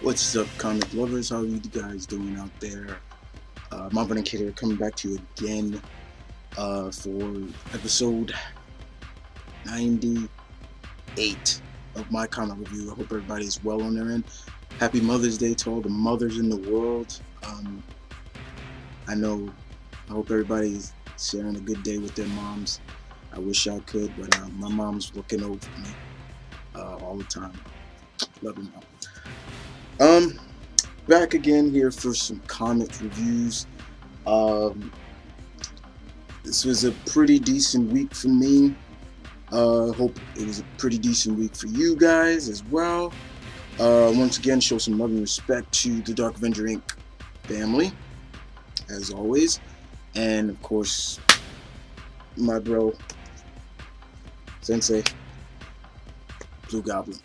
What's up, comic lovers? How are you guys doing out there? Robyn here, coming back to you again for episode 98 of my comic review. I hope everybody's well on their end. Happy Mother's Day to all the mothers in the world. I hope everybody's sharing a good day with their moms. I wish I could, but my mom's looking over me all the time. Love you, Mom. Back again here for some comic reviews. This was a pretty decent week for me. Hope it was a pretty decent week for you guys as well. Once again, show some love and respect to the Dark Avenger Inc. family, as always. And of course, my bro, Sensei, Blue Goblin.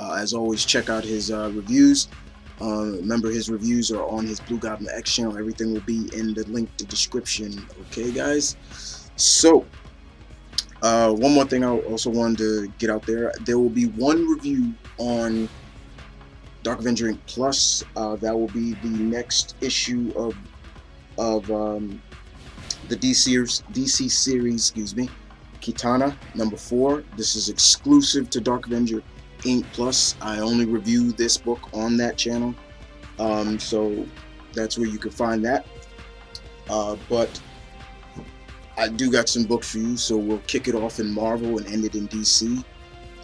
As always, check out his reviews. Remember, his reviews are on his BlugoblinX Channel. Everything will be in the link to description. Okay, guys? So, one more thing I also wanted to get out there. There will be one review on Dark Avenger Inc. Plus. That will be the next issue of the DC series, Kitana #4. This is exclusive to Dark Avenger Inc. Plus. I only review this book on that channel, so that's where you can find that. But I do got some books for you, so we'll kick it off in Marvel and end it in DC.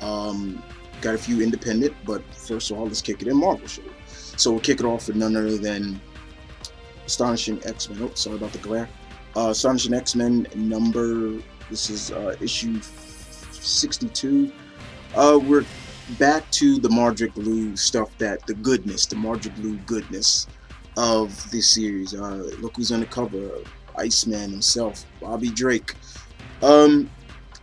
Got a few independent, but first of all, let's kick it in Marvel. So we'll kick it off with none other than Astonishing X-Men. Oh, sorry about the glare. Astonishing X-Men this is issue 62. We're back to the Mardruk Blue stuff, the Mardruk Blue goodness of this series. Look who's on the cover, Iceman himself, Bobby Drake.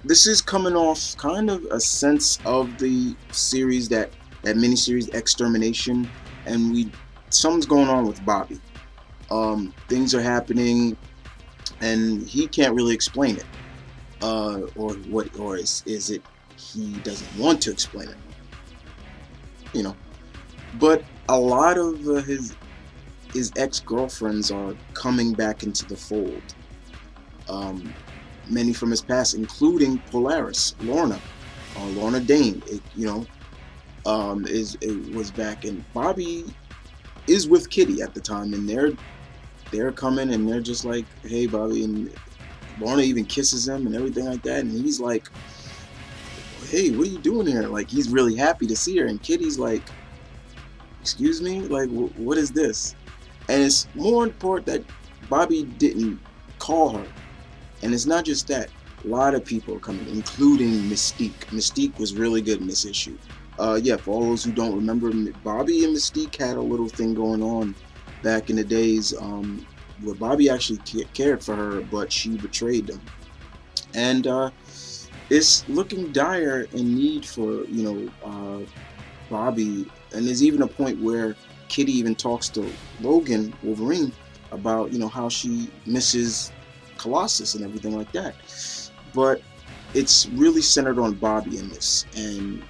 This is coming off kind of a sense of the series, that miniseries Extermination, and something's going on with Bobby. Things are happening, and he can't really explain it, or is it he doesn't want to explain it, but a lot of his ex-girlfriends are coming back into the fold, many from his past, including Polaris, Lorna Dane, was back, and Bobby is with Kitty at the time, and they're coming, and they're just like, hey, Bobby, and Lorna even kisses him and everything like that, and he's like, hey, what are you doing here? Like, he's really happy to see her, and Kitty's like, excuse me, like, what is this? And it's more important that Bobby didn't call her, and it's not just that. A lot of people are coming, including Mystique. Mystique was really good in this issue. For all those who don't remember, Bobby and Mystique had a little thing going on back in the days, where Bobby actually cared for her, but she betrayed him, and it's looking dire in need for Bobby. And there's even a point where Kitty even talks to Logan, Wolverine, about how she misses Colossus and everything like that. But it's really centered on Bobby in this, and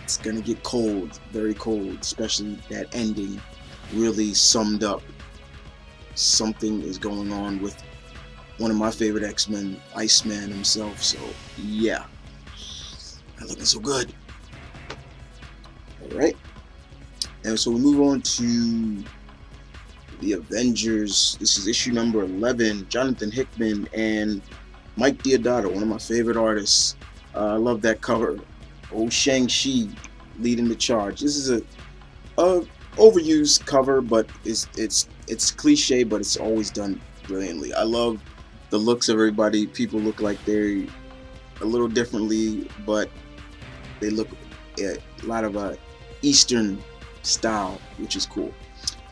it's gonna get cold, very cold, especially that ending really summed up. Something is going on with one of my favorite X-Men, Iceman himself. So yeah, not looking so good. All right, and so we move on to the Avengers. This is issue number 11. Jonathan Hickman and Mike Deodato, one of my favorite artists. I love that cover. Old Shang-Chi leading the charge. This is a overused cover, but it's cliche, but it's always done brilliantly. I love the looks of everybody. People look like they're a little differently, but they look a lot of Eastern style, which is cool.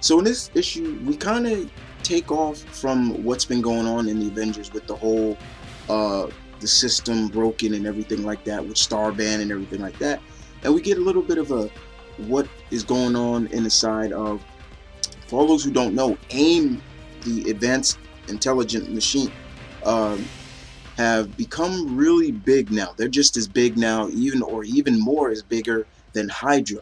So in this issue, we kind of take off from what's been going on in the Avengers with the whole the system broken and everything like that, with Starband and everything like that, and we get a little bit of what is going on in the side of, for all those who don't know, AIM, the Advanced Intelligent Machine, have become really big now. They're just as big now, even more as bigger than Hydra.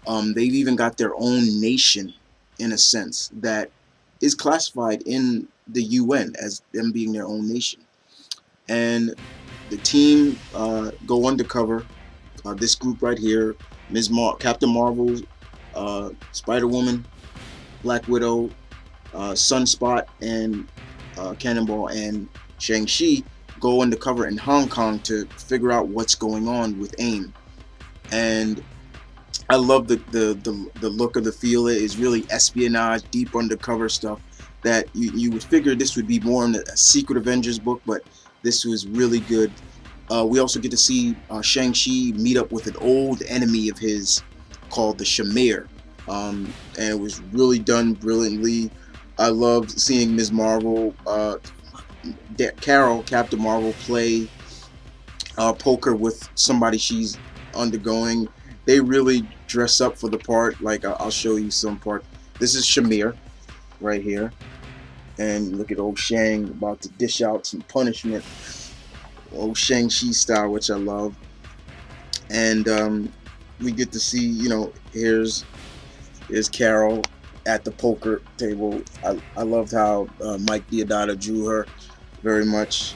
They've even got their own nation, in a sense, that is classified in the UN as them being their own nation. And the team go undercover. This group right here, Captain Marvel, Spider-Woman, Black Widow, Sunspot, and Cannonball, and Shang-Chi go undercover in Hong Kong to figure out what's going on with AIM. And I love the look of the feel. It is really espionage, deep undercover stuff that you would figure this would be more in a Secret Avengers book, but this was really good. We also get to see Shang-Chi meet up with an old enemy of his called the Shamir, and it was really done brilliantly. I loved seeing Ms. Marvel, Carol, Captain Marvel, play poker with somebody she's undergoing. They really dress up for the part. Like, I'll show you some part. This is Shamir right here, and look at old Shang about to dish out some punishment, old Shang-Chi style, which I love. And we get to see, you know, here's Carol at the poker table. I loved how Mike Deodato drew her very much.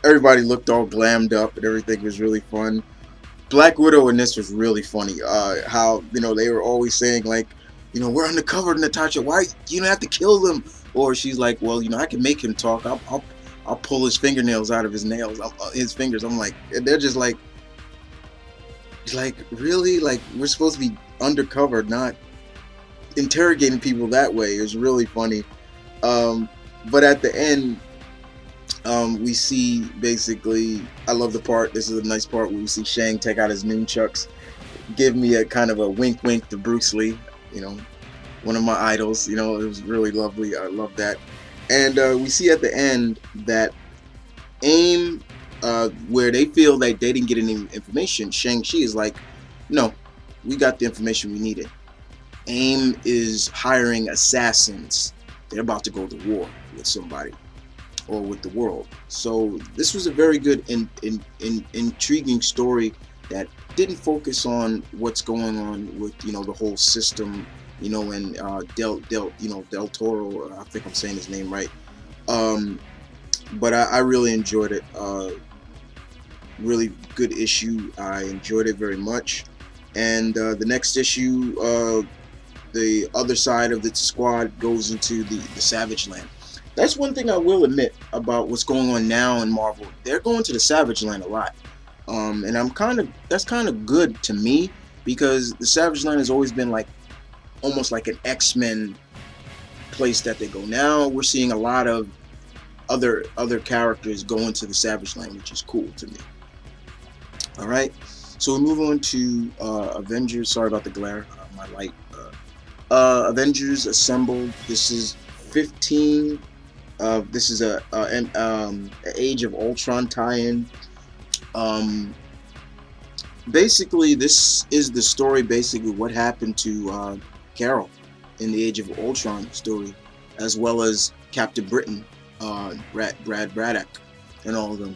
Everybody looked all glammed up and everything was really fun. Black Widow in this was really funny. How, you know, they were always saying, like, you know, we're undercover, Natasha, why you don't have to kill them? Or she's like, well, you know, I can make him talk. I'll pull his fingernails out of his nails, his fingers. I'm like, they're just like really, like, we're supposed to be undercover, not interrogating people that way. It was really funny. But at the end, we see, basically, I love the part, this is a nice part where we see Shang take out his nunchucks, give me a kind of a wink wink to Bruce Lee, you know, one of my idols. You know, it was really lovely. I love that. And we see at the end that AIM, where they feel like they didn't get any information, Shang-Chi is like, no, we got the information we needed. AIM is hiring assassins. They're about to go to war with somebody or with the world. So this was a very good intriguing story that didn't focus on what's going on with, you know, the whole system, you know, and Del Toro, I think I'm saying his name right. But I really enjoyed it. Really good issue. I enjoyed it very much. And the next issue, the other side of the squad goes into the Savage Land. That's one thing I will admit about what's going on now in Marvel. They're going to the Savage Land a lot. And that's kind of good to me, because the Savage Land has always been like almost like an X-Men place that they go. Now we're seeing a lot of other characters going to the Savage Land, which is cool to me. All right, so we move on to Avengers. Sorry about the glare, my light. Avengers Assemble. This is 15. This is an Age of Ultron tie-in. Basically, this is the story. Basically, what happened to Carol in the Age of Ultron story, as well as Captain Britain, Brad Braddock, and all of them.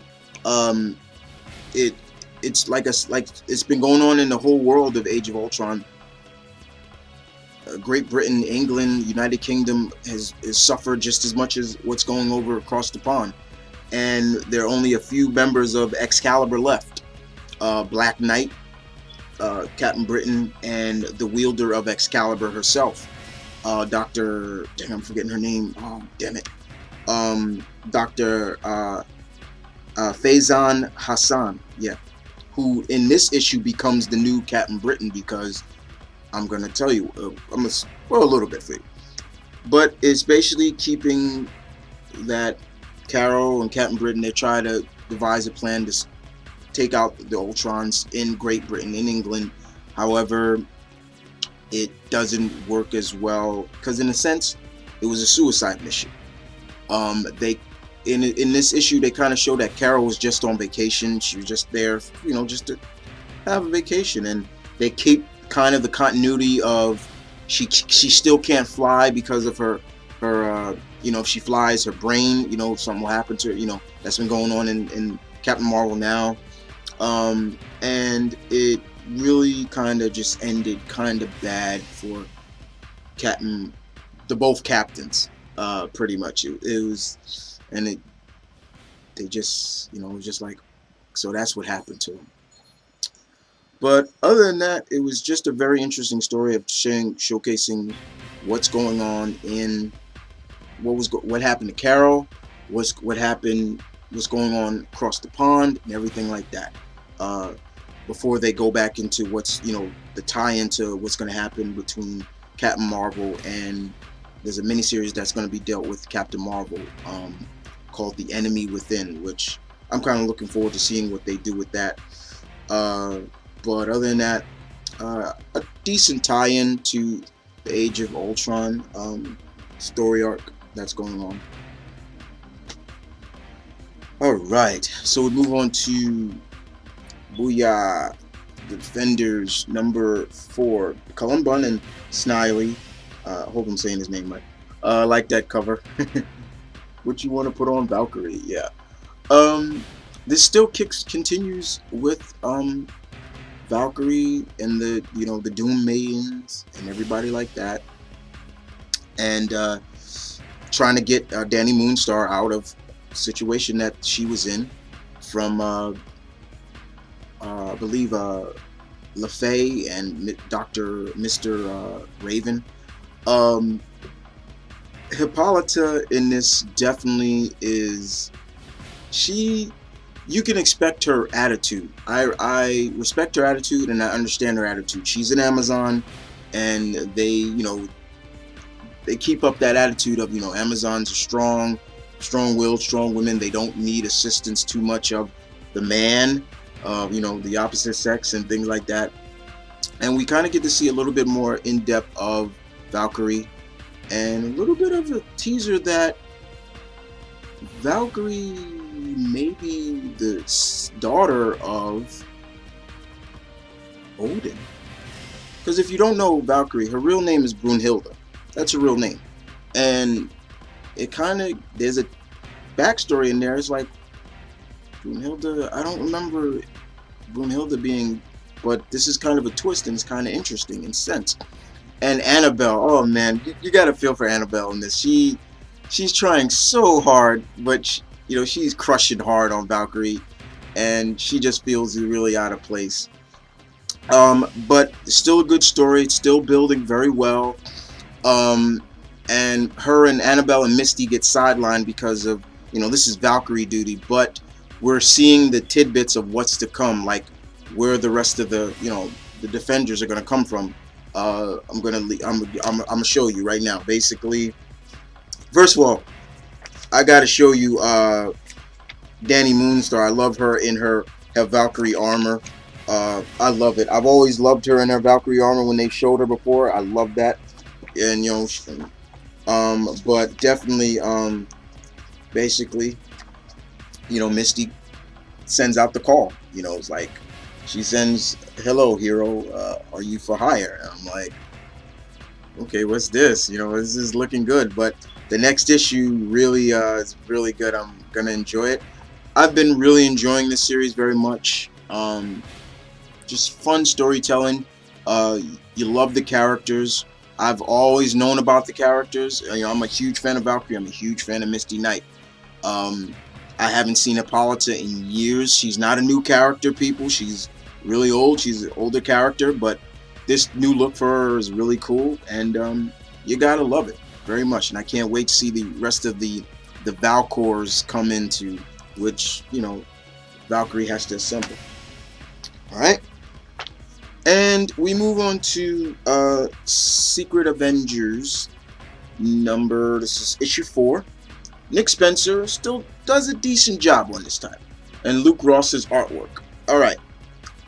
It's like it's been going on in the whole world of Age of Ultron. Great Britain, England, United Kingdom has suffered just as much as what's going over across the pond, and there are only a few members of Excalibur left. Black Knight, Captain Britain, and the wielder of Excalibur herself, Dr. Dang, I'm forgetting her name. Oh, damn it. Dr. Faizan Hassan, yeah, who in this issue becomes the new Captain Britain, because I'm gonna tell you, I'm gonna spoil a little bit for you, but it's basically keeping that Carol and Captain Britain. They try to devise a plan to take out the Ultrons in Great Britain, in England. However, it doesn't work as well, because in a sense, it was a suicide mission. They in this issue, they kind of show that Carol was just on vacation. She was just there, you know, just to have a vacation, and they keep kind of the continuity of she still can't fly because of her you know, if she flies, her brain, you know, something will happen to her. You know, that's been going on in Captain Marvel now. And really kind of just ended kind of bad for both captains. Pretty much it was, and they just, it was just like, so that's what happened to him. But other than that, it was just a very interesting story of showcasing what's going on in what happened to Carol, what's going on across the pond, and everything like that. Before they go back into what's, the tie-in to what's going to happen between Captain Marvel, and there's a miniseries that's going to be dealt with Captain Marvel, called The Enemy Within, which I'm kind of looking forward to seeing what they do with that. But other than that, a decent tie-in to the Age of Ultron story arc that's going on. Alright, so we move on to Booyah Defenders number 4. Columbun and Sniley. I hope I'm saying his name right. I like that cover. What you want to put on? Valkyrie, yeah. This still continues with Valkyrie and the the Doom Maidens and everybody like that, and trying to get Danny Moonstar out of the situation that she was in from I believe LaFay and Mr. Raven. Hippolyta in this definitely is, you can expect her attitude. I respect her attitude and I understand her attitude. She's an Amazon, and they keep up that attitude of, Amazons are strong-willed, strong women. They don't need assistance too much of the man, the opposite sex and things like that. And we kind of get to see a little bit more in depth of Valkyrie, and a little bit of a teaser that Valkyrie may be the daughter of Odin. Because if you don't know Valkyrie, her real name is Brunhilde. That's her real name. And it kind of, there's a backstory in there. It's like, Brunhilde, I don't remember Brunhilde being, but this is kind of a twist, and it's kind of interesting in sense. And Annabelle, oh man, you gotta feel for Annabelle in this. She's trying so hard, but she's crushing hard on Valkyrie, and she just feels really out of place. But it's still a good story. It's still building very well. And her and Annabelle and Misty get sidelined because of, this is Valkyrie duty, but we're seeing the tidbits of what's to come, like where the rest of the, the Defenders are going to come from. I'm gonna show you right now. Basically, first of all, I gotta show you Danny Moonstar. I love her in her Valkyrie armor. I love it. I've always loved her in her Valkyrie armor when they showed her before. I love that. And but definitely, basically, Misty sends out the call. It's like, she sends, "Hello, hero. Are you for hire?" And I'm like, okay, what's this? This is looking good. But the next issue really is really good. I'm gonna enjoy it. I've been really enjoying this series very much. Just fun storytelling. You love the characters. I've always known about the characters. I'm a huge fan of Valkyrie. I'm a huge fan of Misty Knight. I haven't seen Hippolyta in years. She's not a new character, people. She's really old. She's an older character, but this new look for her is really cool, and you gotta love it very much. And I can't wait to see the rest of the Valcors come into, which Valkyrie has to assemble. All right, and we move on to Secret Avengers this is issue 4. Nick Spencer still does a decent job on this time, and Luke Ross's artwork. All right.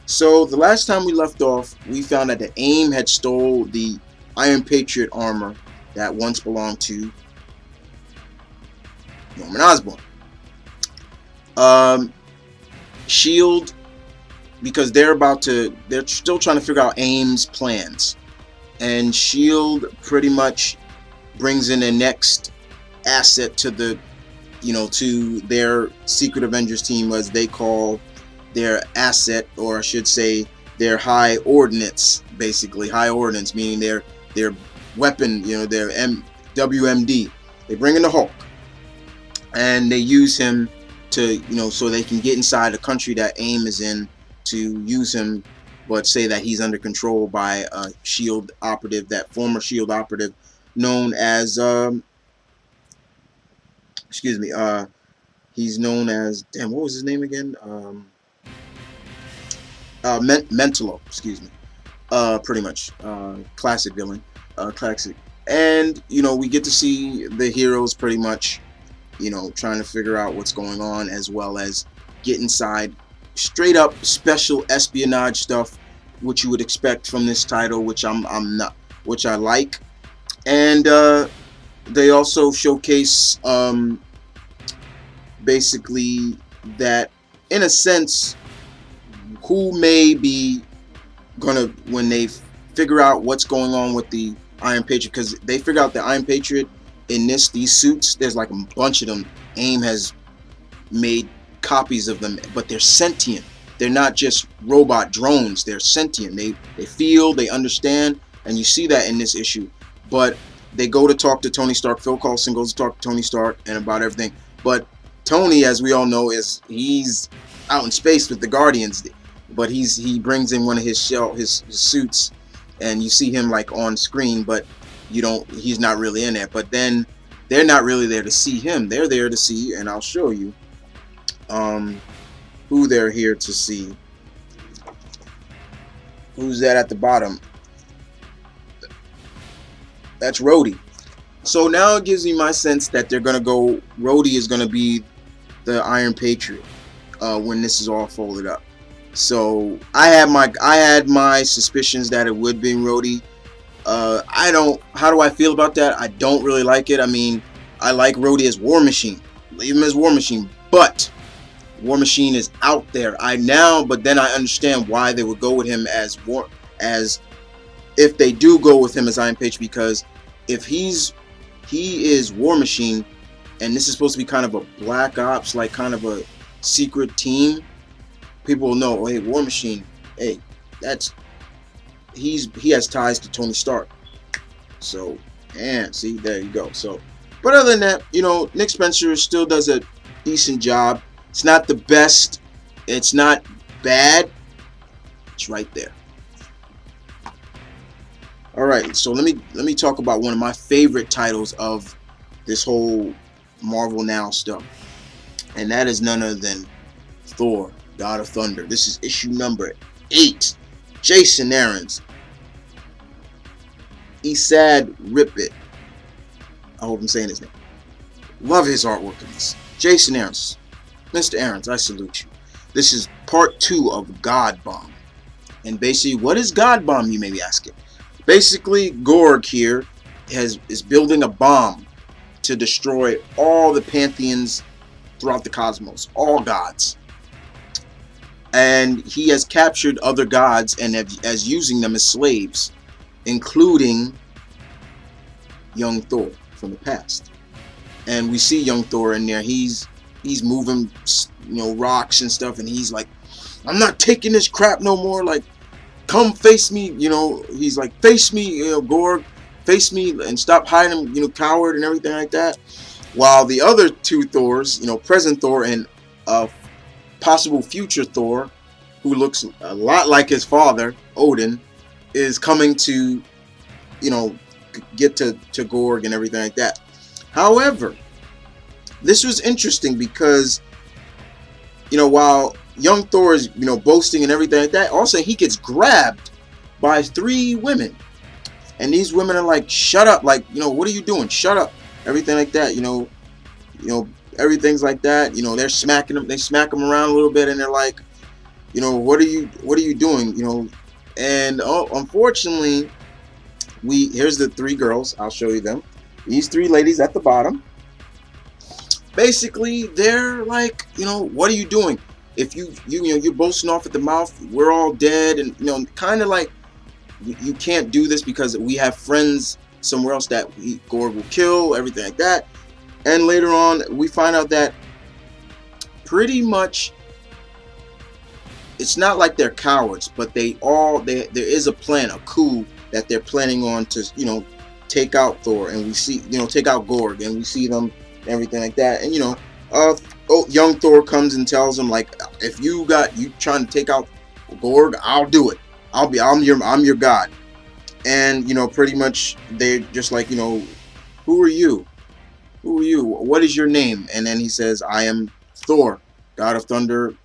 So the last time we left off, we found out that AIM had stole the Iron Patriot armor that once belonged to Norman Osborn. Shield, because they're still trying to figure out AIM's plans, and Shield pretty much brings in the next asset to the, to their Secret Avengers team, as they call their asset, or I should say their high ordnance, basically high ordnance, meaning their weapon, you know, their WMD. They bring in the Hulk, and they use him to, you know, so they can get inside the country that AIM is in to use him, but say that he's under control by a SHIELD operative, that former SHIELD operative known as he's known as, damn, what was his name again? Mentalo, excuse me. Pretty much classic villain, classic. And you know, we get to see the heroes pretty much, you know, trying to figure out what's going on, as well as get inside straight up special espionage stuff, which you would expect from this title, which which I like. And they also showcase basically that, in a sense, who may be gonna, when they figure out what's going on with the Iron Patriot, because they figure out the Iron Patriot in these suits, there's like a bunch of them. AIM has made copies of them, but they're sentient. They're not just robot drones, they're sentient. They feel, they understand, and you see that in this issue. But they go to talk to Tony Stark. Phil Coulson goes to talk to Tony Stark and about everything. But Tony, as we all know, he's out in space with the Guardians, but he brings in one of his suits, and you see him like on screen, but he's not really in there. But then they're not really there to see him. They're there to see, and I'll show you who they're here to see. Who's that at the bottom? That's Rhodey. So now it gives me my sense that they're gonna go, Rhodey is gonna be the Iron Patriot when this is all folded up. So I had my suspicions that it would be Rhodey. How do I feel about that? I don't really like it. I mean, I like Rhodey as War Machine. Leave him as War Machine, but War Machine is out there. But then I understand why they would go with him as if they do go with him as Iron Patriot, because if he is War Machine, and this is supposed to be kind of a black ops, like kind of a secret team, people will know, oh, hey, War Machine, hey, he has ties to Tony Stark. So, and see, there you go. So, but other than that, you know, Nick Spencer still does a decent job. It's not the best, it's not bad, it's right there. All right, so let me talk about one of my favorite titles of this whole Marvel Now stuff, and that is none other than Thor, God of Thunder. This is issue number 8. Jason Aaron's, Esad Rippit. I hope I'm saying his name. Love his artwork in this. Jason Aaron's, Mr. Aaron's, I salute you. This is part 2 of God Bomb, and basically, what is God Bomb, you may be asking? Basically, Gorg here is building a bomb to destroy all the pantheons throughout the cosmos, all gods. And he has captured other gods and as using them as slaves, including young Thor from the past. And we see young Thor in there. He's moving, you know, rocks and stuff, and he's like, I'm not taking this crap no more. Like, come face me, you know. He's like, face me, you know, Gorg, face me and stop hiding, you know, coward and everything like that. While the other 2 Thors, you know, present Thor and possible future Thor, who looks a lot like his father, Odin, is coming to, you know, get to Gorg and everything like that. However, this was interesting because, you know, while young Thor is, you know, boasting and everything like that, also he gets grabbed by 3 women, and these women are like, shut up, like, you know, what are you doing, shut up, everything like that, you know, everything's like that, you know. They're smacking him, they smack him around a little bit, and they're like, you know, what are you doing, you know. And unfortunately, here's the 3 girls, I'll show you them. These 3 ladies at the bottom, basically they're like, you know, what are you doing? If you know, you're boasting off at the mouth, we're all dead, and, you know, kind of like, you can't do this because we have friends somewhere else that Gorg will kill, everything like that. And later on, we find out that pretty much it's not like they're cowards, but there is a plan, a coup that they're planning on to, you know, take out Thor, and we see, you know, take out Gorg, and we see them and everything like that. And you know, young Thor comes and tells him, like, if you trying to take out Gorg, I'll do it. I'm your god. And you know, pretty much they're just like, you know, who are you? Who are you? What is your name? And then he says, I am Thor, god of thunder,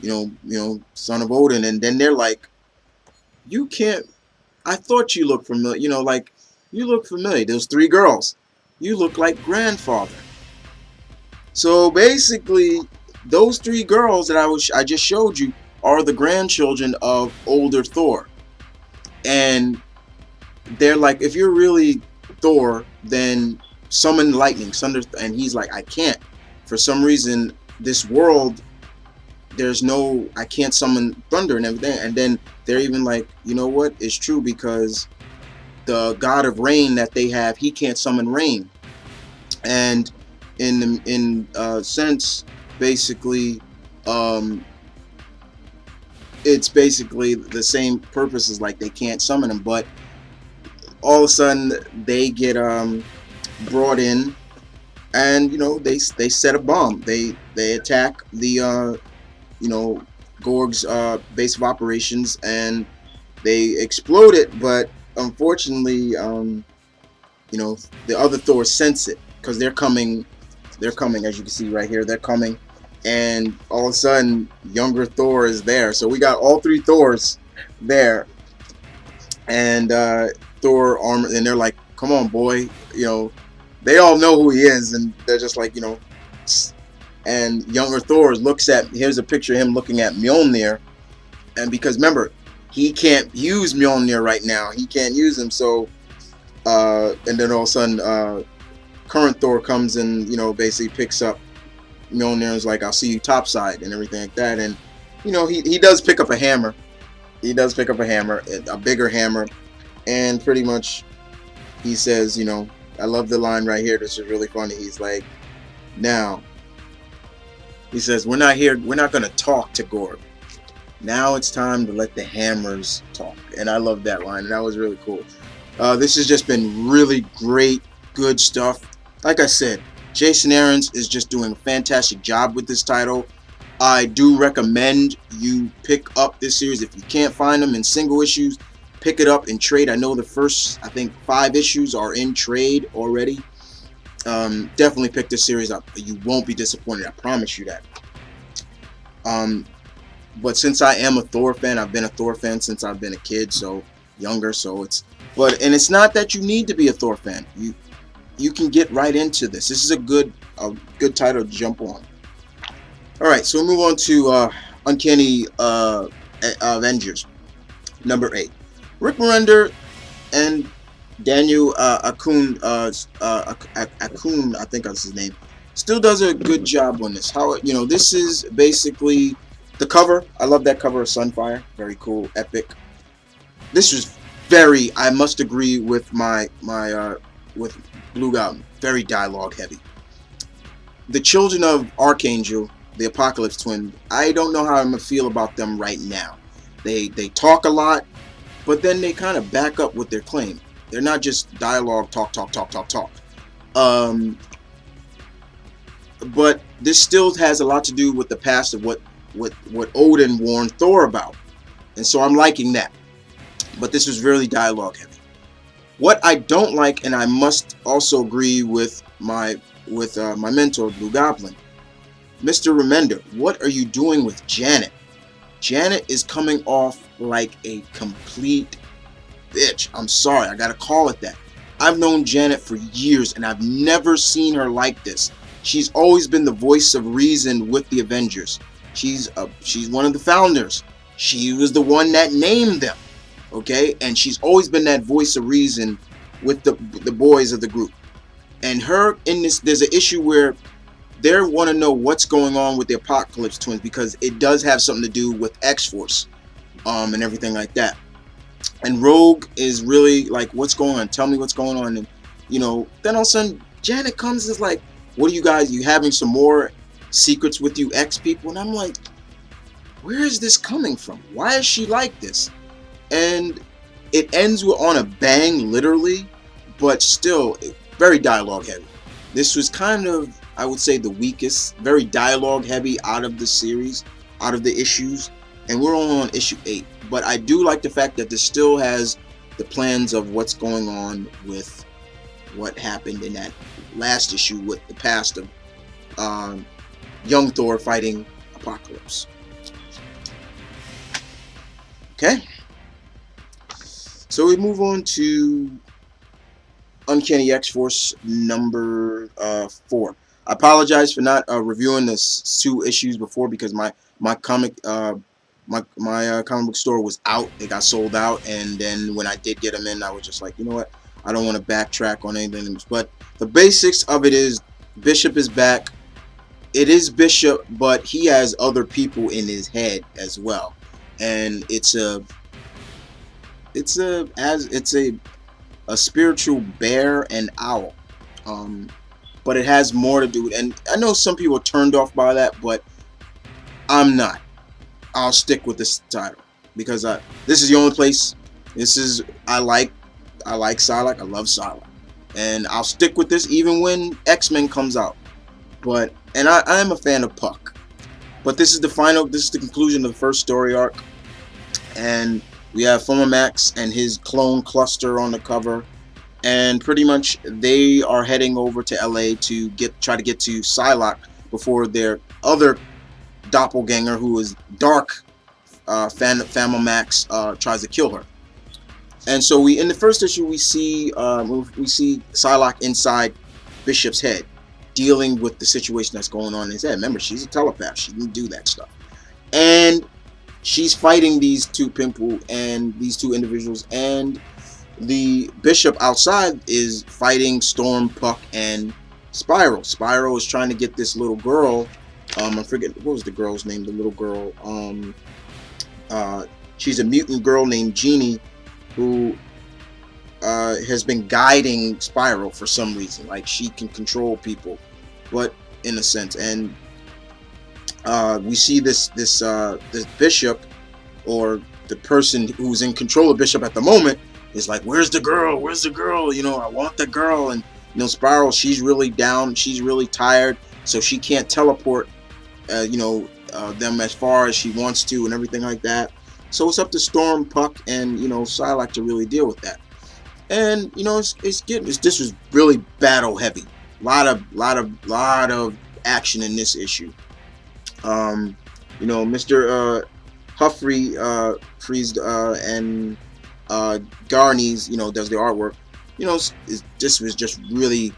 you know, son of Odin. And then they're like, you can't, I thought you looked familiar, you know, like, you look familiar. Those three girls, you look like grandfather. So basically, those three girls that I just showed you are the grandchildren of older Thor. And they're like, if you're really Thor, then summon lightning, thunder. And he's like, I can't. For some reason, this world, I can't summon thunder and everything. And then they're even like, you know what? It's true, because the god of rain that they have, he can't summon rain. And in sense, basically, it's basically the same purpose as, like, they can't summon him. But all of a sudden they get brought in, and you know, they set a bomb. They attack the you know, Gorg's base of operations, and they explode it. But unfortunately, you know, the other Thor sense it, because they're coming, as you can see right here, they're coming. And all of a sudden, younger Thor is there. So we got all three Thors there, and Thor armor, and they're like, come on, boy, you know, they all know who he is, and they're just like, you know. And younger Thor looks at, here's a picture of him looking at Mjolnir, and because remember, he can't use Mjolnir right now, he can't use him. So and then all of a sudden, current Thor comes and, you know, basically picks up Mjolnir and is like, I'll see you topside and everything like that. And you know, he does pick up a hammer. He does pick up a hammer, a bigger hammer, and pretty much he says, you know, I love the line right here. This is really funny. He's like, now, he says, we're not going to talk to Gorg. Now it's time to let the hammers talk. And I love that line, and that was really cool. This has just been really great, good stuff. Like I said, Jason Aaron's is just doing a fantastic job with this title. I do recommend you pick up this series. If you can't find them in single issues, pick it up in trade. I know the first, I think, 5 issues are in trade already. Definitely pick this series up. You won't be disappointed, I promise you that. But since I am a Thor fan, I've been a Thor fan since I've been a kid, so younger, so it's, and it's not that you need to be a Thor fan. You can get right into this. This is a good title to jump on. Alright, so we'll move on to Uncanny Avengers number 8. Rick Remender and Daniel Akun, I think that's his name, still does a good job on this. How, you know, this is basically the cover. I love that cover of Sunfire. Very cool, epic. This is very, I must agree with with Blue Goblin, very dialogue heavy. The children of Archangel, the Apocalypse Twin, I don't know how I'm gonna feel about them right now. They talk a lot, but then they kind of back up with their claim. They're not just dialogue, talk. But this still has a lot to do with the past of what Odin warned Thor about, and so I'm liking that. But this was really dialogue heavy. What I don't like, and I must also agree with my mentor Blue Goblin, Mr. Remender, what are you doing with Janet? Janet is coming off like a complete bitch. I'm sorry, I gotta call it that. I've known Janet for years, and I've never seen her like this. She's always been the voice of reason with the Avengers. She's one of the founders. She was the one that named them, okay? And she's always been that voice of reason with the boys of the group. And her in this, there's an issue where they want to know what's going on with the Apocalypse Twins, because it does have something to do with X-Force, and everything like that. And Rogue is really like, what's going on? Tell me what's going on. And you know, then all of a sudden Janet comes and is like, what are you guys? You having some more secrets with you X people? And I'm like, where is this coming from? Why is she like this? And it ends with on a bang, literally, but still very dialogue heavy. This was kind of, I would say, the weakest, very dialogue heavy out of the series, out of the issues, and we're only on issue 8. But I do like the fact that this still has the plans of what's going on with what happened in that last issue with the past of young Thor fighting Apocalypse. Okay, so we move on to Uncanny X-Force number 4. I apologize for not reviewing this 2 issues before because my comic comic book store was out. It got sold out, and then when I did get them in, I was just like, you know what? I don't want to backtrack on anything. But the basics of it is Bishop is back. It is Bishop, but he has other people in his head as well, and it's a spiritual bear and owl, but it has more to do with, and I know some people are turned off by that, but I'm not. I'll stick with this title because this is the only place. I like Psylocke. I love Psylocke, and I'll stick with this even when X-Men comes out. But I am a fan of Puck, but this is the conclusion of the first story arc, and we have Max and his clone Cluster on the cover, and pretty much they are heading over to LA to try to get to Psylocke before their other doppelganger, who is Dark Max, tries to kill her. And so in the first issue we see Psylocke inside Bishop's head, dealing with the situation that's going on in his head. Remember, she's a telepath. She can do that stuff, and she's fighting these 2 people and these 2 individuals, and the Bishop outside is fighting Storm, Puck, and Spiral. Spiral is trying to get this little girl. I forget what was the girl's name. The little girl. She's a mutant girl named Jeannie, who has been guiding Spiral for some reason. Like, she can control people, but in a sense, and we see this Bishop, or the person who's in control of Bishop at the moment, is like, where's the girl? Where's the girl? You know, I want the girl. And Spiral, she's really down. She's really tired, so she can't teleport them as far as she wants to and everything like that. So it's up to Storm, Puck, and Psylocke to really deal with that. And this was really battle heavy. Lot of action in this issue. Mr. Humphrey and Garney's, does the artwork. This was just really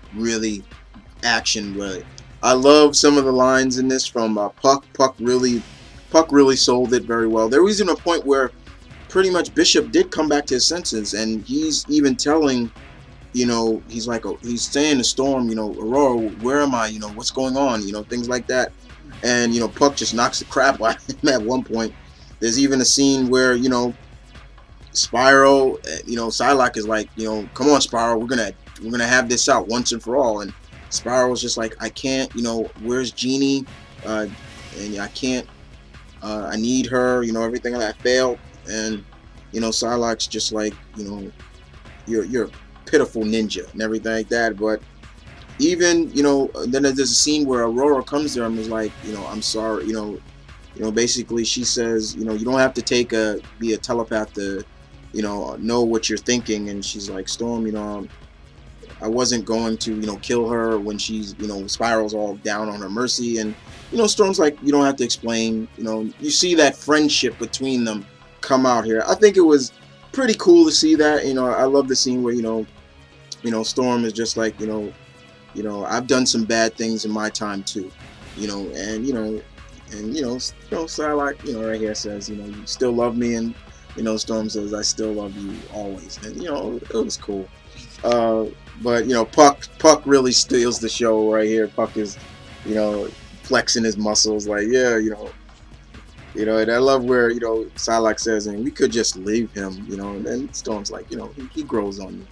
action. Really, I love some of the lines in this from Puck. Puck really sold it very well. There was even a point where pretty much Bishop did come back to his senses, and he's even telling, he's like, he's saying to Storm, Aurora, where am I? What's going on? Things like that. And Puck just knocks the crap out of him at one point. There's even a scene where Spiral, Psylocke is like, come on, Spiral, we're gonna have this out once and for all. And Spiral's just like, I can't, where's Jeannie? And I can't. I need her. Everything like that failed. And Psylocke's just like, you're a pitiful ninja and everything like that. But even then there's a scene where Aurora comes there and is like, I'm sorry. Basically she says, you don't have to be a telepath to know what you're thinking. And she's like, Storm, I wasn't going to kill her when she's Spiral's all down on her mercy. And Storm's like, you don't have to explain. You see that friendship between them come out here. I think it was pretty cool to see that. I love the scene where Storm is just like, I've done some bad things in my time too, and Psylocke, right here says, you still love me, and Storm says, I still love you always. And it was cool. But Puck really steals the show right here. Puck is flexing his muscles like, yeah, and I love where Psylocke says, and we could just leave him, and then Storm's like, he grows on you.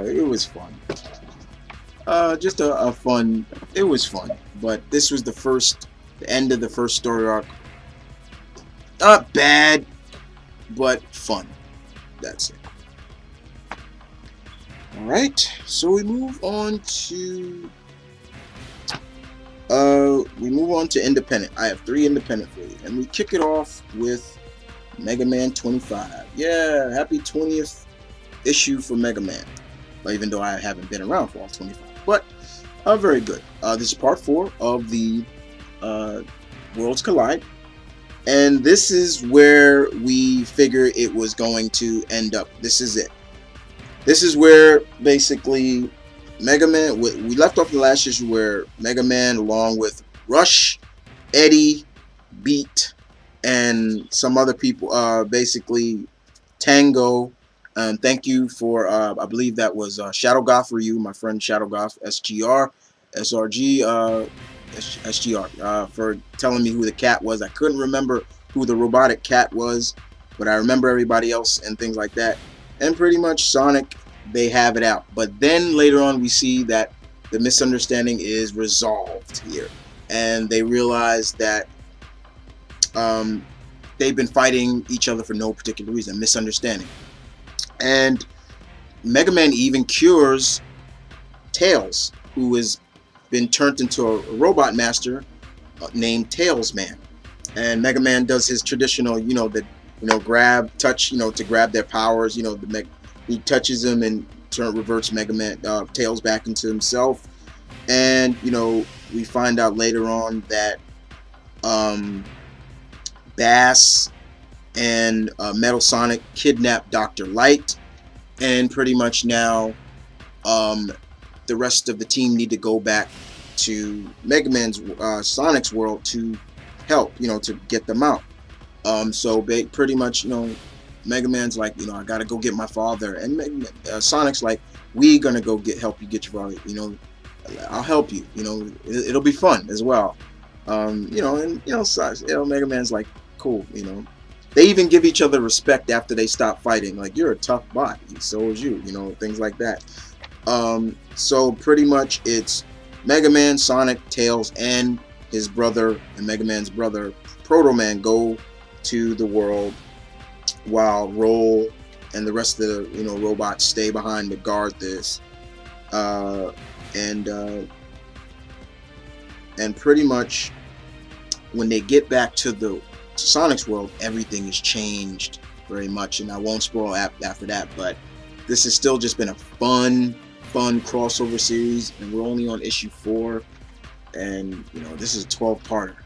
It was fun. Just a fun. It was fun, but this was the end of the first story arc. Not bad, but fun. That's it. Alright, so we move on to independent. I have 3 independent for you, and we kick it off with Mega Man 25. Yeah, happy 20th issue for Mega Man. Even though I haven't been around for all 25, but very good. This is part 4 of the Worlds Collide, and this is where we figure it was going to end up. This is it. This is where basically Mega Man, we left off the last issue where Mega Man, along with Rush, Eddie, Beat, and some other people, basically Tango. Thank you for, I believe that was Shadow Goth for you, my friend Shadow Goth, SGR, for telling me who the cat was. I couldn't remember who the robotic cat was, but I remember everybody else and things like that. And pretty much Sonic, they have it out. But then later on we see that the misunderstanding is resolved here. And they realize that they've been fighting each other for no particular reason, misunderstanding. And Mega Man even cures Tails, who has been turned into a robot master named Tails Man. And Mega Man does his traditional, grab, touch, to grab their powers. He touches them and reverts Mega Man Tails back into himself. And we find out later on that Bass and Metal Sonic kidnap Dr. Light, and pretty much now the rest of the team need to go back to Mega Man's Sonic's world to help, to get them out. So pretty much, Mega Man's like, I gotta go get my father, and Sonic's like, we gonna go help you get your father. I'll help you. It'll be fun as well. Mega Man's like, cool. They even give each other respect after they stop fighting. Like, you're a tough bot, so is you. Things like that. So pretty much it's Mega Man, Sonic, Tails, and his brother, and Mega Man's brother, Proto Man, go to the world, while Roll and the rest of the robots stay behind to guard this. And pretty much when they get back to Sonic's world, everything has changed very much, and I won't spoil after that. But this has still just been a fun crossover series, and we're only on issue 4, and this is a 12-parter,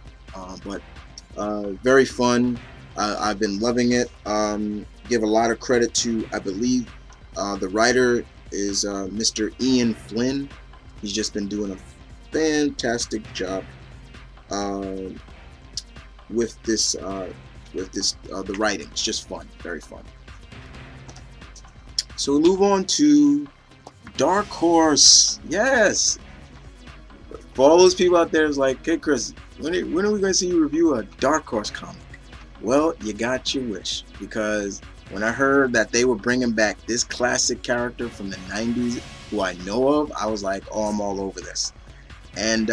but very fun. I've been loving it. Give a lot of credit to, I believe, the writer is Mr. Ian Flynn. He's just been doing a fantastic job with the writing. It's just fun, very fun. So we move on to Dark Horse. Yes, for all those people out there, is like, hey Chris, when are we going to see you review a Dark Horse comic? Well, you got your wish, because when I heard that they were bringing back this classic character from the 90s, who I know of, I was like, oh, I'm all over this. And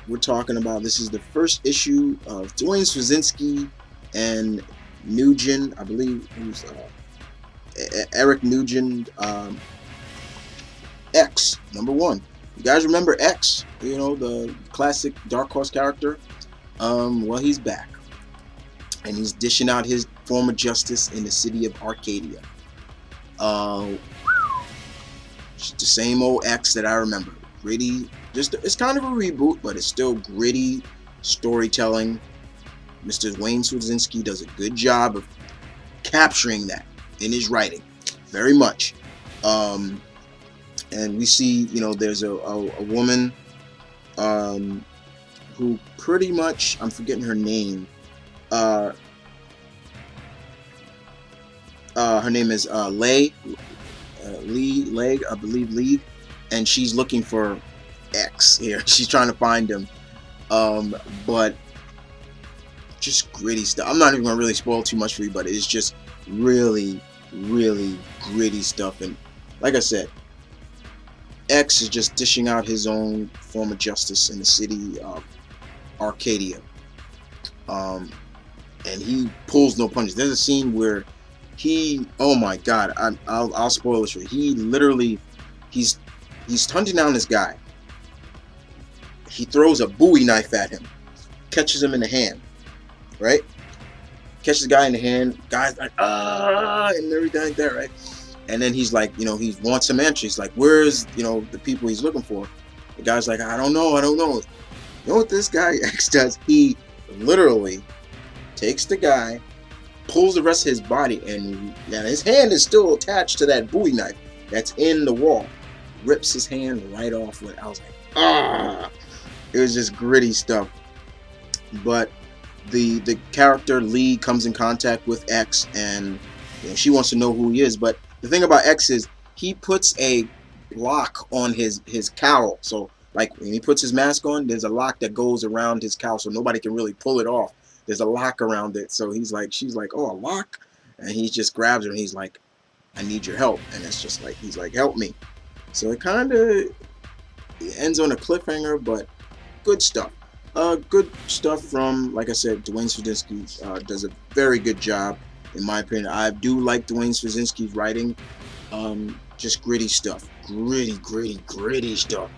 we're talking about, this is the first issue of Dwayne Swazinski and Nugent, I believe, who's Eric Nugent, X, #1. You guys remember X? The classic Dark Horse character? Well, he's back. And he's dishing out his form of justice in the city of Arcadia. It's the same old X that I remember. Gritty, it's kind of a reboot, but it's still gritty storytelling. Mr. Wayne Swazinski does a good job of capturing that in his writing, very much. And we see, there's a woman who pretty much, I'm forgetting her name. Her name is Lee, I believe, Lee, and she's looking for X here. She's trying to find him, but just gritty stuff. I'm not even gonna really spoil too much for you, but it's just really gritty stuff. And like I said, X is just dishing out his own form of justice in the city of Arcadia. and he pulls no punches. There's a scene where he, oh my god, I'll spoil it for you. He literally, he's hunting down this guy. He throws a Bowie knife at him, catches him in the hand, right? Catches the guy in the hand. Guy's like, and everything like that, right? And then he's like, you know, he wants some answers. He's like, where's, you know, the people he's looking for? The guy's like, I don't know. You know what this guy X does? He literally takes the guy, pulls the rest of his body, and now his hand is still attached to that Bowie knife that's in the wall. Rips his hand right off. I was like, it was just gritty stuff. But the character Lee comes in contact with X, and you know, she wants to know who he is. But the thing about X is he puts a lock on his cowl. So like when he puts his mask on, there's a lock that goes around his cowl, so nobody can really pull it off. There's a lock around it. So she's like, oh, a lock? And he just grabs her and he's like, I need your help. And it's just like, he's like, help me. So it kind of ends on a cliffhanger, but good stuff. Good stuff from, like I said, Duane Swierczynski does a very good job, in my opinion. I do like Duane Swierczynski's writing. Just gritty stuff. Gritty stuff.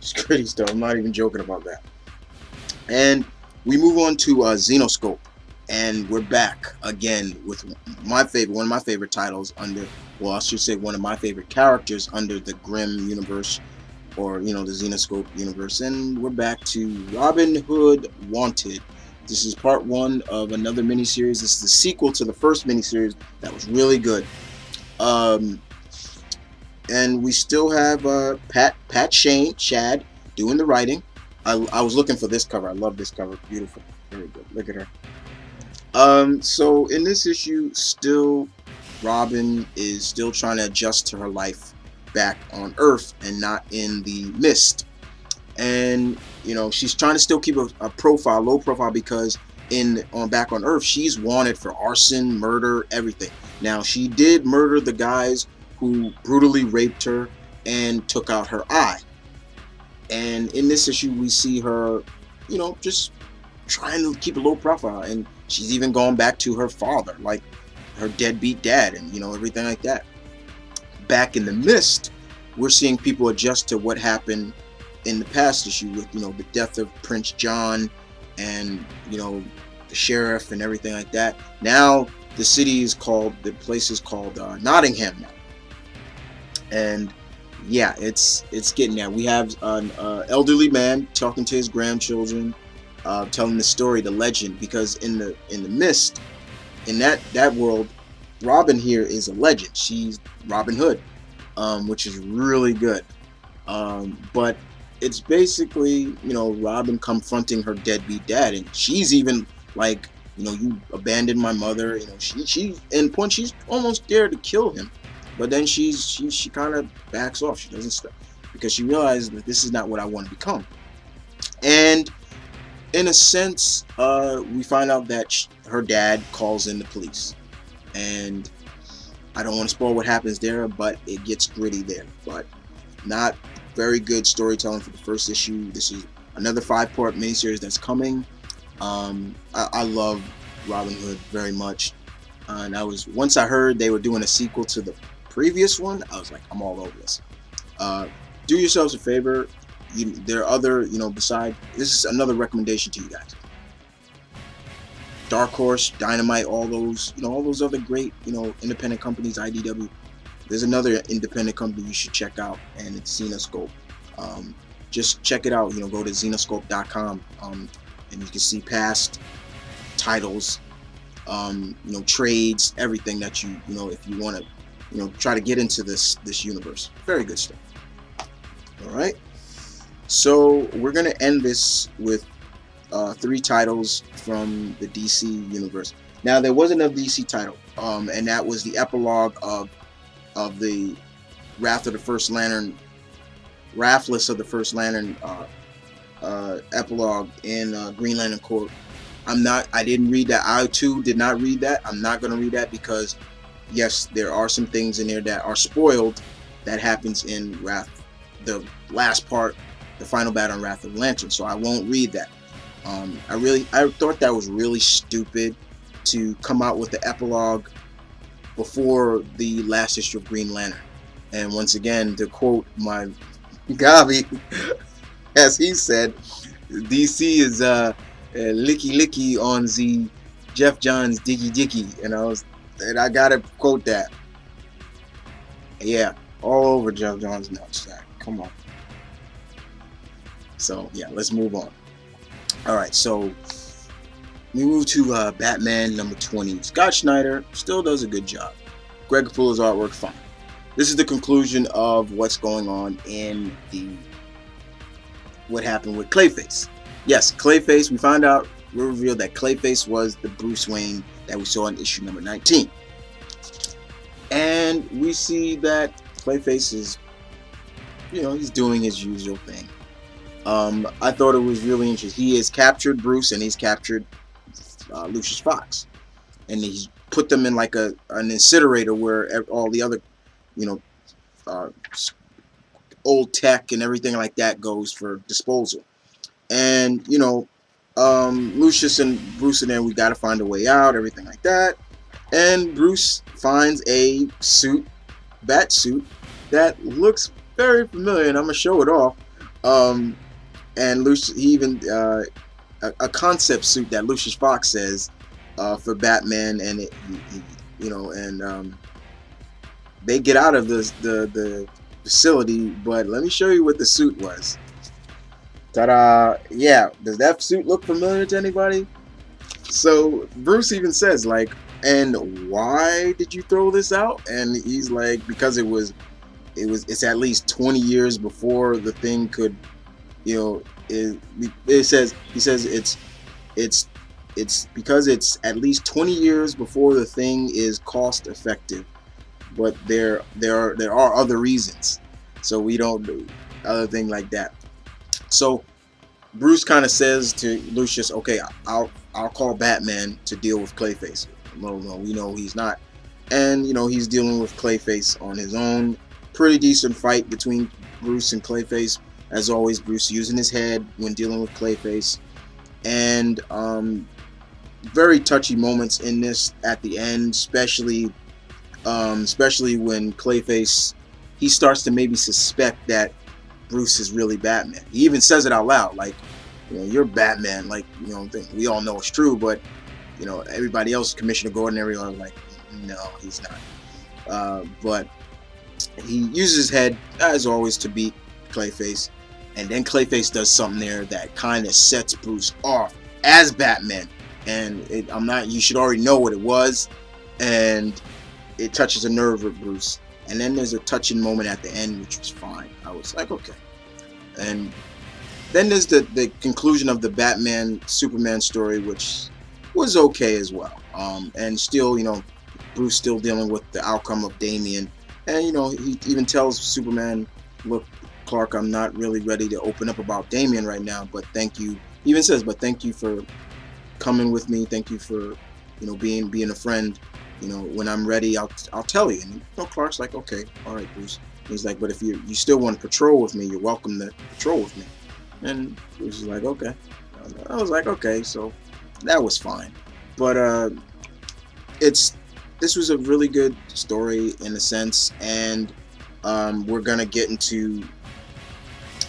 Just gritty stuff. I'm not even joking about that. And we move on to Xenoscope, and we're back again with one of my favorite titles under, well, I should say one of my favorite characters under the Grimm universe, or you know, the Xenoscope universe. And we're back to Robin Hood Wanted. This is part 1 of another miniseries. This is the sequel to the first miniseries that was really good. And we still have Pat Shad doing the writing. I was looking for this cover. I love this cover. Beautiful. Very good. Look at her. So in this issue, still Robin is still trying to adjust to her life back on Earth and not in the mist. And you know, she's trying to still keep a profile, low profile, because back on Earth, she's wanted for arson, murder, everything. Now, she did murder the guys who brutally raped her and took out her eye. And in this issue, we see her, you know, just trying to keep a low profile. And she's even gone back to her father, like her deadbeat dad, and, you know, everything like that. Back in the mist, we're seeing people adjust to what happened in the past issue with, you know, the death of Prince John and, you know, the sheriff and everything like that. Now, the place is called Nottingham now. And yeah, it's getting there. We have an elderly man talking to his grandchildren, telling the story, the legend, because in the mist, in that world, Robin here is a legend. She's Robin Hood, which is really good. But it's basically, you know, Robin confronting her deadbeat dad, and she's even like, you know, you abandoned my mother. You know, she in point she's almost dared to kill him. But then she kind of backs off. She doesn't stop because she realizes that this is not what I want to become. And in a sense, we find out that her dad calls in the police. And I don't want to spoil what happens there, but it gets gritty there. But not very good storytelling for the first issue. This is another 5-part miniseries that's coming. I love Robin Hood very much. And once I heard they were doing a sequel to the previous one, I was like, I'm all over this. Do yourselves a favor. There are other, you know, besides, this is another recommendation to you guys. Dark Horse, Dynamite, all those other great, you know, independent companies, IDW. There's another independent company you should check out, and it's Zenescope. Just check it out. You know, go to zenescope.com, and you can see past titles, you know, trades, everything that you know, if you want to, you know, try to get into this universe. Very good stuff. All right. So we're gonna end this with 3 titles from the DC universe. Now, there wasn't a DC title, and that was the epilogue of the Wrath of the First Lantern, Wrathless of the First Lantern epilogue in Green Lantern Corps. I didn't read that. I too did not read that. I'm not going to read that because, yes, there are some things in there that are spoiled that happens in Wrath, the last part, the final battle on Wrath of the Lantern. So I won't read that. I thought that was really stupid to come out with the epilogue before the last issue of Green Lantern. And once again, to quote my Gabi, as he said, DC is licky licky on the Jeff Johns diggy diggy, and I gotta quote that. Yeah, all over Jeff Johns nuts. Come on. So yeah, let's move on. All right, so we move to Batman number 20. Scott Snyder still does a good job. Greg Capullo's artwork, fine. This is the conclusion of what's going on in what happened with Clayface. Yes, Clayface, we revealed that Clayface was the Bruce Wayne that we saw in issue number 19. And we see that Clayface is, he's doing his usual thing. I thought it was really interesting. He has captured Bruce and he's captured Lucius Fox. And he's put them in like an incinerator where all the other, old tech and everything like that goes for disposal. And, Lucius and Bruce and then we got to find a way out, everything like that. And Bruce finds a bat suit that looks very familiar, and I'm gonna show it off. And Lucius, he even a concept suit that Lucius Fox says for Batman, and they get out of the facility. But let me show you what the suit was. Ta-da! Yeah, does that suit look familiar to anybody? So Bruce even says like, and why did you throw this out? And he's like, because it's at least 20 years before the thing could, he says it's because it's at least 20 years before the thing is cost effective, but there are other reasons, so we don't do other thing like that. So Bruce kind of says to Lucius, okay, I'll call Batman to deal with Clayface. No, we know he's not. And, he's dealing with Clayface on his own. Pretty decent fight between Bruce and Clayface. As always, Bruce using his head when dealing with Clayface. And very touchy moments in this at the end, especially when Clayface, he starts to maybe suspect that Bruce is really Batman. He even says it out loud, like, you're Batman, like, we all know it's true, but everybody else, Commissioner Gordon, everyone, like, no, he's not. But he uses his head, as always, to beat Clayface. And then Clayface does something there that kind of sets Bruce off as Batman. And you should already know what it was. And it touches a nerve with Bruce. And then there's a touching moment at the end, which was fine. I was like, okay. And then there's the conclusion of the Batman Superman story, which was okay as well. And still, Bruce still dealing with the outcome of Damian. And, he even tells Superman, look, Clark, I'm not really ready to open up about Damian right now, but thank you. He even says, but thank you for coming with me. Thank you for, being a friend. When I'm ready, I'll tell you. And Clark's like, okay, all right, Bruce. And he's like, but if you still want to patrol with me, you're welcome to patrol with me. And Bruce is like, okay. I was like, okay, so that was fine. But this was a really good story in a sense, and we're gonna get into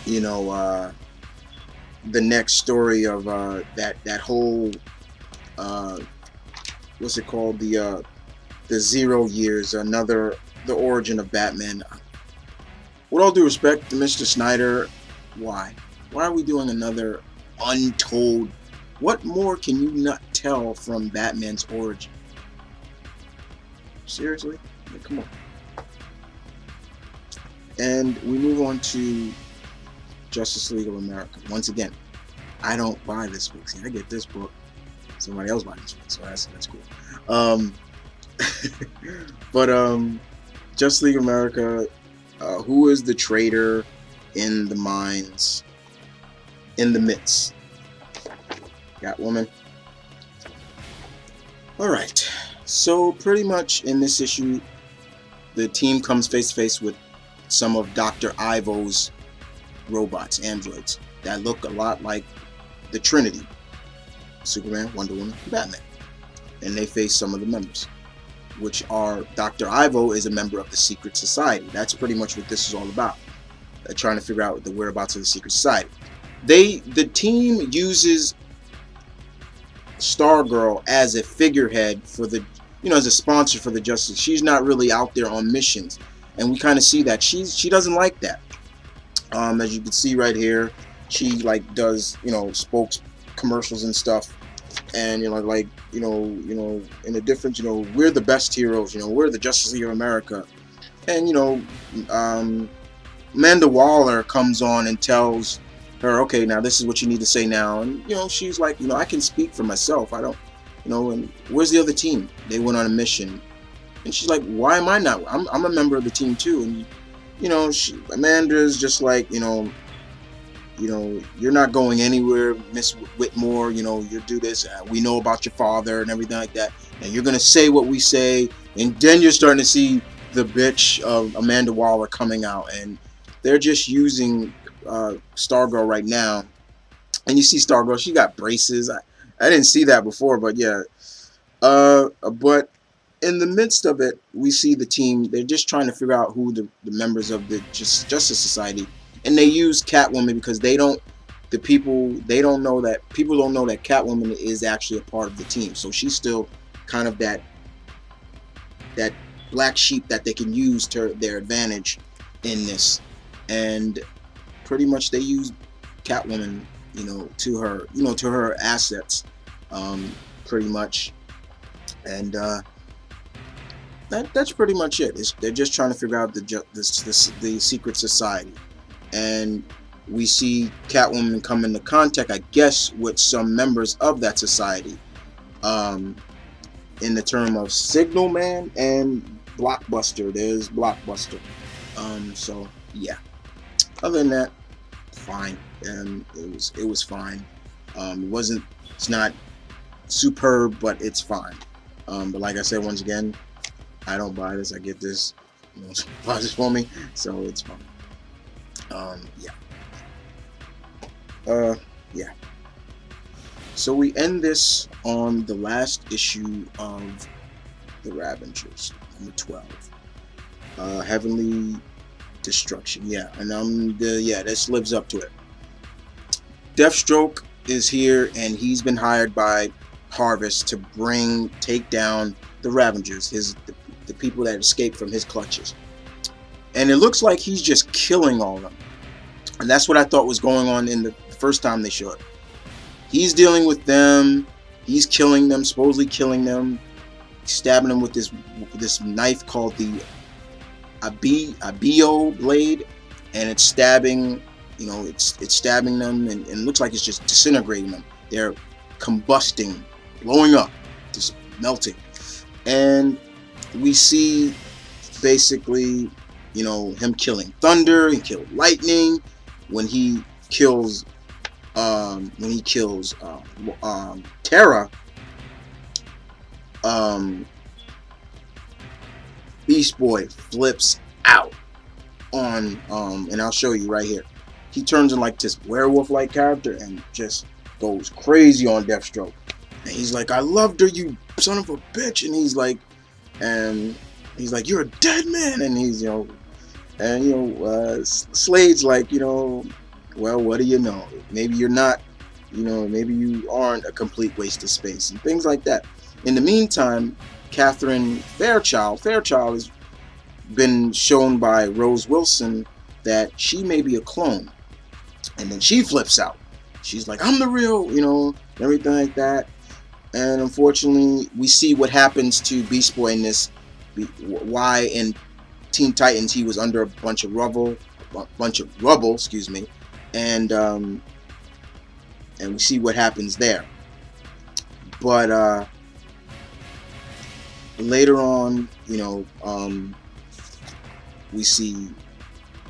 the next story of that whole what's it called, the 0 years, the origin of Batman. With all due respect to Mr. Snyder, why are we doing another untold? What more can you not tell from Batman's origin? Seriously? I mean, come on. And we move on to Justice League of America. Once again, I don't buy this book. See, I get this book. Somebody else buys this book, so that's cool. But Justice League of America, who is the traitor in the mines, in the midst? Catwoman. Alright, so pretty much in this issue, the team comes face to face with some of Dr. Ivo's robots, androids, that look a lot like the Trinity. Superman, Wonder Woman, and Batman. And they face some of the members, which are Dr. Ivo is a member of the Secret Society. That's pretty much what this is all about. Trying to figure out the whereabouts of the Secret Society. The team uses Stargirl as a figurehead for the, as a sponsor for the Justice. She's not really out there on missions, and we kind of see that she doesn't like that. As you can see right here, she like does spokes commercials and stuff, and in a different, we're the best heroes, we're the Justice League of America, and Amanda Waller comes on and tells her, okay, now this is what you need to say now, and she's like, I can speak for myself, I don't, and where's the other team? They went on a mission, and she's like, why am I not? I'm a member of the team too, and Amanda's just like, you're not going anywhere, Miss Whitmore, you do this, we know about your father and everything like that, and you're gonna say what we say, and then you're starting to see the bitch of Amanda Waller coming out, and they're just using Stargirl right now, and you see Stargirl, she got braces. I didn't see that before, but yeah. But in the midst of it, we see the team. They're just trying to figure out who the members of the Justice Society, and they use Catwoman because people don't know that Catwoman is actually a part of the team. So she's still kind of that black sheep that they can use to their advantage in this. And pretty much they use Catwoman, to her assets, pretty much, and that's pretty much it. They're just trying to figure out the Secret Society, and we see Catwoman come into contact, I guess, with some members of that society, in the term of Signal Man and Blockbuster. There's Blockbuster. So yeah. Other than that, fine. It was fine. It's not superb, but it's fine. But like I said, once again, I don't buy this. I get this. Buy this for me, so it's fine. Yeah. So we end this on the last issue of the Ravagers, number 12. Heavenly Destruction, yeah, and this lives up to it. Deathstroke is here, and he's been hired by Harvest to take down the Ravagers, the people that escaped from his clutches. And it looks like he's just killing all of them, and that's what I thought was going on in the first time they showed. He's dealing with them, he's killing them, supposedly killing them, stabbing them with this knife called the Abio blade, and it's stabbing, it's stabbing them, and it looks like it's just disintegrating them. They're combusting, blowing up, just melting. And we see basically, him killing Thunder, he killed Lightning, when he kills Terra, Beast Boy flips out on and I'll show you right here. He turns in like this werewolf-like character and just goes crazy on Deathstroke. And he's like, "I loved her, you son of a bitch." And he's like, "You're a dead man." And he's, Slade's like, "Well, what do you know? Maybe you're not, maybe you aren't a complete waste of space," and things like that. In the meantime, Catherine Fairchild has been shown by Rose Wilson that she may be a clone, and then she flips out. She's like, "I'm the real," everything like that. And unfortunately, we see what happens to Beast Boy in this. Why in Teen Titans he was under a bunch of rubble, excuse me, and we see what happens there. But later on, we see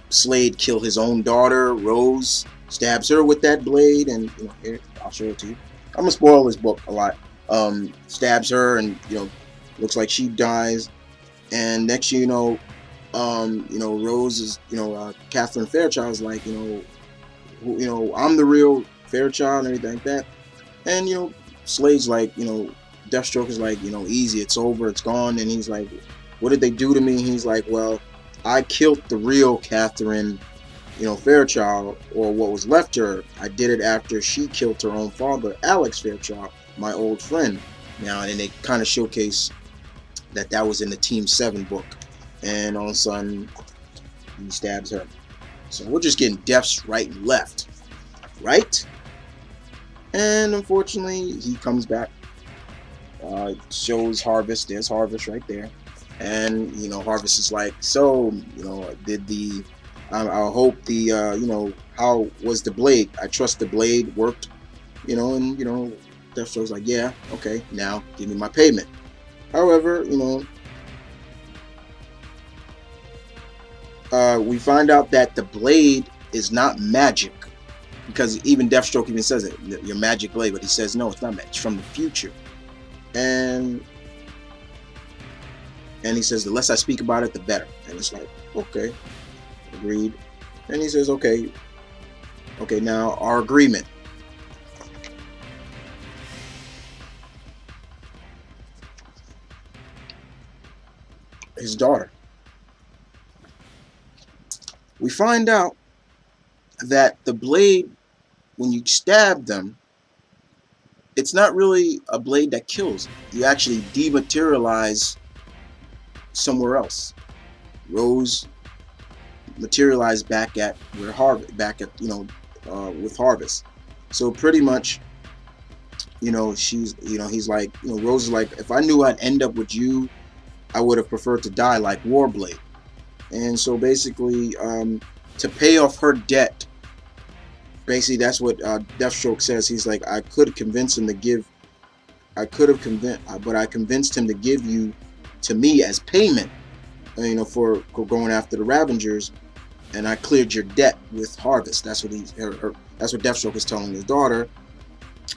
Slade kill his own daughter. Rose stabs her with that blade, and here, I'll show it to you. I'm gonna spoil this book a lot. Stabs her, and looks like she dies. And next, Rose is, Catherine Fairchild's like, I'm the real Fairchild and everything like that. And Slade's like, you know, Deathstroke is like, you know, easy, it's over, it's gone. And he's like, what did they do to me? And he's like, well, I killed the real Catherine, you know, Fairchild, or what was left to her. I did it after she killed her own father, Alex Fairchild, my old friend. Now, and they kind of showcase that was in the Team 7 book. And all of a sudden, he stabs her. So we're just getting deaths right and left. Right? And unfortunately, he comes back. Shows Harvest. There's Harvest right there. And, you know, Harvest is like, so, you know, did the... I hope the, you know, how was the blade? I trust the blade worked, you know, and, you know, Deathstroke's like, yeah, okay, now give me my payment. However, you know, we find out that the blade is not magic, because even Deathstroke even says it, your magic blade, but he says, no, it's not magic, it's from the future. And he says, the less I speak about it, the better. And it's like, okay. Agreed. And he says, okay, now our agreement. His daughter. We find out that the blade, when you stab them, it's not really a blade that kills. You actually dematerialize somewhere else. Rose materialized back at where you know, with Harvest. So pretty much, you know, she's, you know, he's like, you know, Rose is like, if I knew I'd end up with you, I would have preferred to die like Warblade. And so basically, to pay off her debt, basically that's what Deathstroke says. He's like, I could have convinced him to give, but I convinced him to give you to me as payment, you know, for going after the Ravagers, and I cleared your debt with Harvest. That's what that's what Deathstroke is telling his daughter.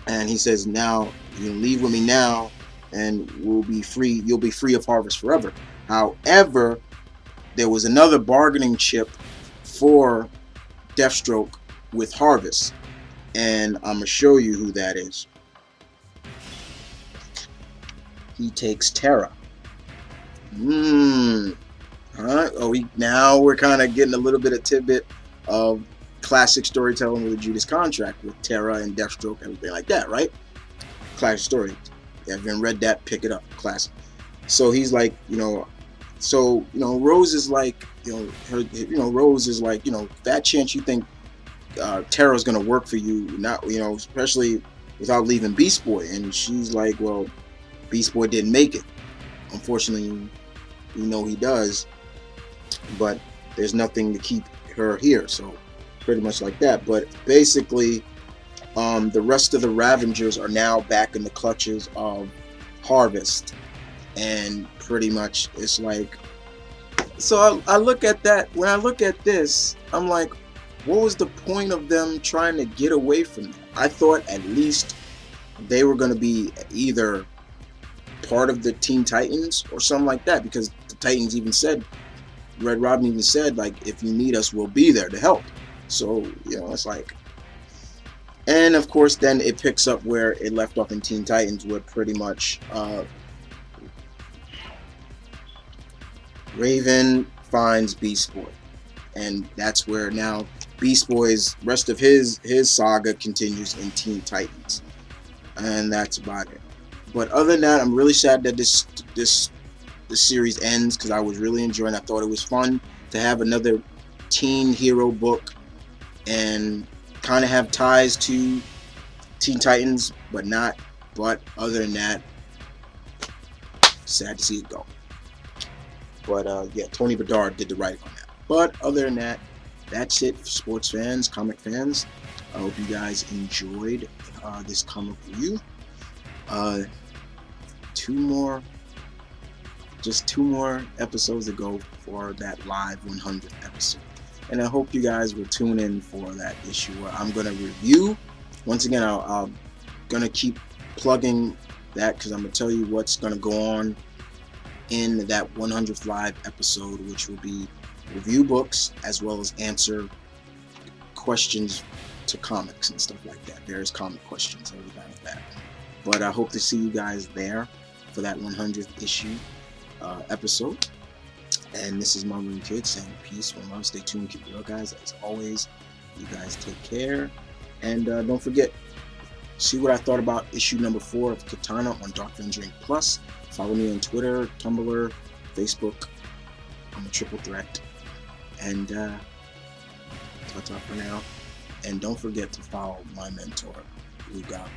And he says, now you can leave with me now, and we'll be free. You'll be free of Harvest forever. However, there was another bargaining chip for Deathstroke with Harvest, and I'm gonna show you who that is. He takes Terra. Now we're kind of getting a little bit of tidbit of classic storytelling with the Judas Contract with Terra and Deathstroke, everything like that, right? Classic story. If you haven't read that, pick it up. Classic. So he's like, you know, Rose is like, Rose is like, you know, that chance you think Terra's gonna work for you, not, you know, especially without leaving Beast Boy. And she's like, well, Beast Boy didn't make it. Unfortunately, you know he does, but there's nothing to keep her here. So pretty much like that. But basically, the rest of the Ravagers are now back in the clutches of Harvest, and pretty much it's like, so I look at that. When I look at this, I'm like, what was the point of them trying to get away from that? I thought at least they were going to be either part of the Teen Titans or something like that, because the Titans even said, Red Robin even said, like, if you need us, we'll be there to help. So, you know, it's like, and of course then it picks up where it left off in Teen Titans, where pretty much Raven finds Beast Boy, and that's where now Beast Boy's rest of his saga continues in Teen Titans, and that's about it. But other than that, I'm really sad that this series ends, because I was really enjoying it. I thought it was fun to have another teen hero book and kind of have ties to Teen Titans, but not. But other than that, sad to see it go. But yeah, Tony Bedard did the writing on that. But other than that, that's it for sports fans, comic fans. I hope you guys enjoyed this comic review. Just two more episodes to go for that live 100th episode, and I hope you guys will tune in for that issue where I'm going to review. Once again, I'm going to keep plugging that, because I'm going to tell you what's going to go on in that 100th live episode, which will be review books as well as answer questions to comics and stuff like that, various comic questions, everything like that. But I hope to see you guys there for that 100th issue episode. And this is Marlon Kid saying peace, one love, stay tuned, keep it real, guys. As always, you guys take care. And don't forget, see what I thought about issue number 4 of Katana on DarkAvengerINC Plus. Follow me on Twitter, Tumblr, Facebook. I'm a triple threat. And ta-ta for now. And don't forget to follow my mentor, Blue Goblin.